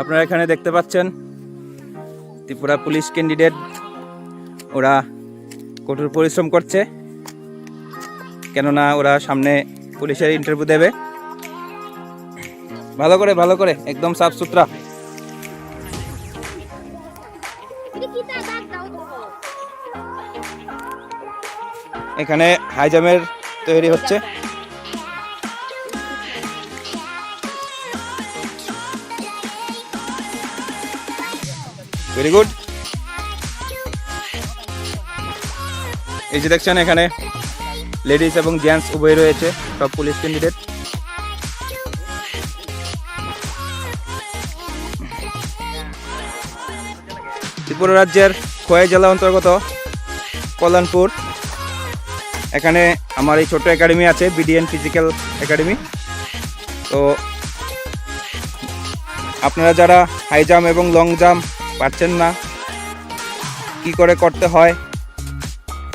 আপনারা এখানে দেখতে পাচ্ছেন ত্রিপুরা পুলিশ ক্যান্ডিডেট, ওরা কঠোর পরিশ্রম করছে, কেননা ওরা সামনে পুলিশের ইন্টারভিউ দেবে। ভালো করে একদম সাফ সুতরা। এখানে হাই জাম্পের তৈরি হচ্ছে। Very good. এই যে দেখছেন এখানে লেডিস এবং জেন্টস উভয় রয়েছে, সব পুলিশ ক্যান্ডিডেট। ত্রিপুরা রাজ্যের খোয়াই জেলা অন্তর্গত কল্যাণপুর, এখানে আমার এই ছোট্ট একাডেমি আছে, বিডিএন ফিজিক্যাল একাডেমি। তো আপনারা যারা হাই জাম্প এবং লং জাম্প পারছেন না, কি করে করতে হয়,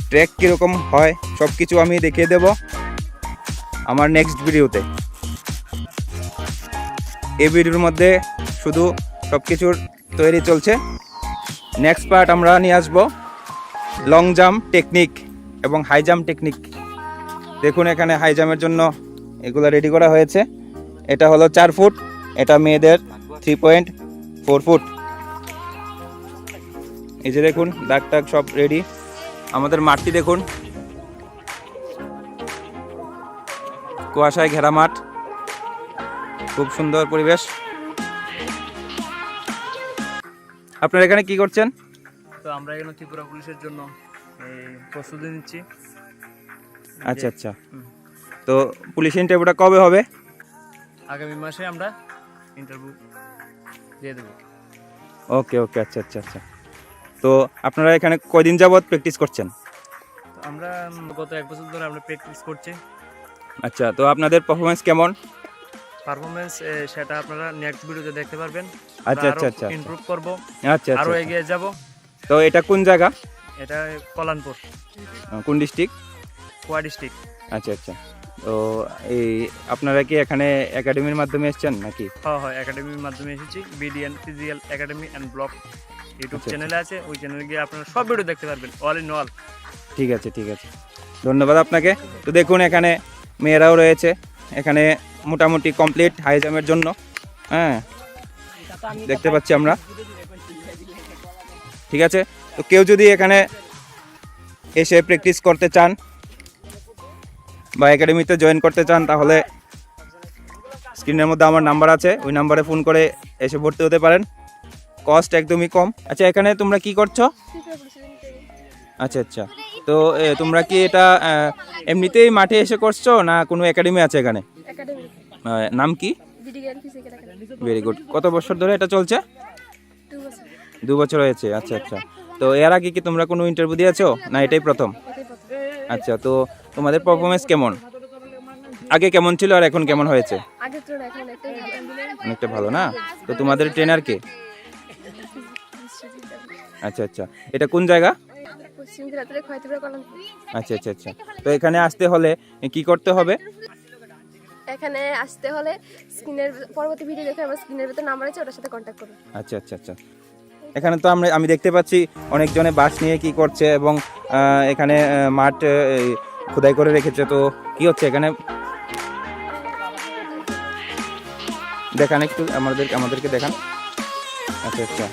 ট্র্যাক কীরকম হয়, সব কিছু আমি দেখিয়ে দেব আমার নেক্সট ভিডিওতে। এই ভিডিওর মধ্যে শুধু সব কিছুর তৈরি চলছে। নেক্সট পার্ট আমরা নিয়ে আসবো লং জাম্প টেকনিক এবং হাই জাম্প টেকনিক। দেখুন এখানে হাই জাম্পের জন্য এগুলো রেডি করা হয়েছে। এটা হলো 4 ফুট, এটা মেয়েদের 3.4 ফুট। এই যে দেখুন দাগ টাগ সব রেডি। আমাদের মাঠটি দেখুন, কুয়াশায় ঘেরা মাঠ, খুব সুন্দর পরিবেশ। আপনারা এখানে কি করছেন? তো আমরা এখানে ত্রিপুরা পুলিশের জন্য প্রস্তুতি নিচ্ছি। আচ্ছা আচ্ছা, তো পুলিশ ইন্টারভিউটা কবে হবে? আগামী মাসে আমরা ইন্টারভিউ দিয়ে দেবো। ওকে ওকে, আচ্ছা আচ্ছা আচ্ছা। তো আপনারা এখানে কয়দিন যাবত প্র্যাকটিস করছেন? আমরা গত 1 বছর ধরে আমরা প্র্যাকটিস করছি। আচ্ছা, তো আপনাদের পারফরমেন্স কেমন? পারফরমেন্স সেটা আপনারা নেক্সট ভিডিওতে দেখতে পারবেন। আচ্ছা আচ্ছা আচ্ছা, ইমপ্রুভ করব, আচ্ছা আরো আচ্ছা। এগিয়ে যাব। তো এটা কোন জায়গা? এটা কল্যাণপুর। কোন ডিস্ট্রিক্ট? কোয়া ডিস্ট্রিক্ট। আচ্ছা আচ্ছা। তো এই আপনারা কি এখানে একাডেমির মাধ্যমে এসেছেন নাকি? হ্যাঁ, একাডেমির মাধ্যমে এসেছি। BDN physical academy and blog YouTube আচ্ছা, চ্যানেলে আছে, ওই চ্যানেলে গিয়ে আপনারা সব ভিডিও দেখতে পারবেন, অল ইন অল। ঠিক আছে ঠিক আছে, ধন্যবাদ আপনাকে। তো দেখুন এখানে মেয়েরাও রয়েছে, এখানে মোটামুটি কমপ্লিট হাই জাম্পের জন্য। হ্যাঁ, দেখতে পাচ্ছি আমরা। ঠিক আছে, তো কেউ যদি এখানে এসে প্র্যাকটিস করতে চান বা একাডেমিতে জয়েন করতে চান, তাহলে স্ক্রিনের মধ্যে আমার নাম্বার আছে, ওই নাম্বারে ফোন করে এসে ভর্তি হতে পারেন। কস্ট একদমই কম। আচ্ছা, এখানে তোমরা কি করছো? আচ্ছা আচ্ছা, তো তোমরা কি এটা এমনিতেই মাঠে এসে করছো না কোনো একাডেমি আছে এখানে? নাম কি? Very good. কত বছর ধরে এটা চলছে? 2 বছর হয়েছে। আচ্ছা আচ্ছা, তো এর আগে কি তোমরা কোনো ইন্টারভিউ দিয়েছো না এটাই প্রথম? আচ্ছা, তো তোমাদের পারফরমেন্স কেমন? আগে কেমন ছিল আর এখন কেমন হয়েছে? অনেকটা ভালো না? তো তোমাদের ট্রেনার কে? আচ্ছা আচ্ছা, এটা কোন জায়গা? আচ্ছা আচ্ছা আচ্ছা, তো এখানে আসতে হলে কি করতে হবে? এখানে আসতে হলে স্ক্রিনের পরবর্তী ভিডিও দেখে আমার স্ক্রিনের ভিতর নাম্বার আছে, ওটার সাথে কন্ট্যাক্ট করুন। আচ্ছা আচ্ছা আচ্ছা, এখানে তো আমি দেখতে পাচ্ছি অনেকজনে বাস নিয়ে কি করছে এবং এখানে মাঠ খোদাই করে রেখেছে। তো কি হচ্ছে এখানে দেখান একটু, আমাদেরকে দেখান। আচ্ছা আচ্ছা,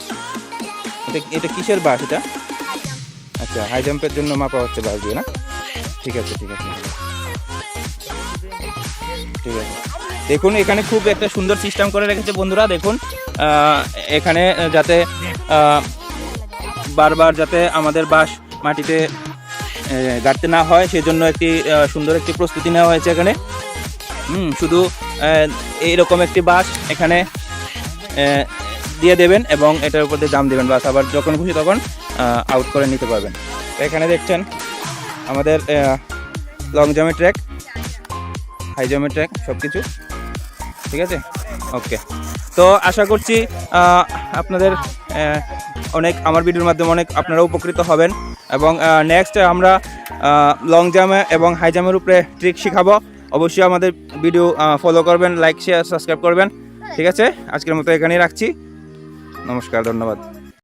এটা কিসের বাস এটা? আচ্ছা, হাই জাম্পের জন্য মাপা হচ্ছে বাস দিয়ে না? ঠিক আছে ঠিক আছে ঠিক আছে। দেখুন এখানে খুব একটা সুন্দর সিস্টেম করে রেখেছে বন্ধুরা। দেখুন এখানে যাতে বারবার যাতে আমাদের বাস মাটিতে গাড়তে না হয়, সেজন্য একটি সুন্দর একটি প্রস্তুতি নেওয়া হয়েছে এখানে। শুধু এইরকম একটি বাস এখানে দিয়ে দেবেন এবং এটার উপর দিয়ে জাম দেবেন, বাস আবার যখন খুশি তখন আউট করে নিতে পারবেন। তো এখানে দেখছেন আমাদের লং জাম্পের ট্র্যাক, হাই জাম্পের ট্র্যাক, সব কিছু ঠিক আছে। ওকে, তো আশা করছি আপনাদের আমার ভিডিওর মাধ্যমে অনেক আপনারা উপকৃত হবেন এবং নেক্সট আমরা লং জাম্প এবং হাই জাম্পের উপরে ট্রিক শেখাবো। অবশ্যই আমাদের ভিডিও ফলো করবেন, লাইক শেয়ার সাবস্ক্রাইব করবেন। ঠিক আছে, আজকের মতো এখানেই রাখছি। নমস্কার, ধন্যবাদ।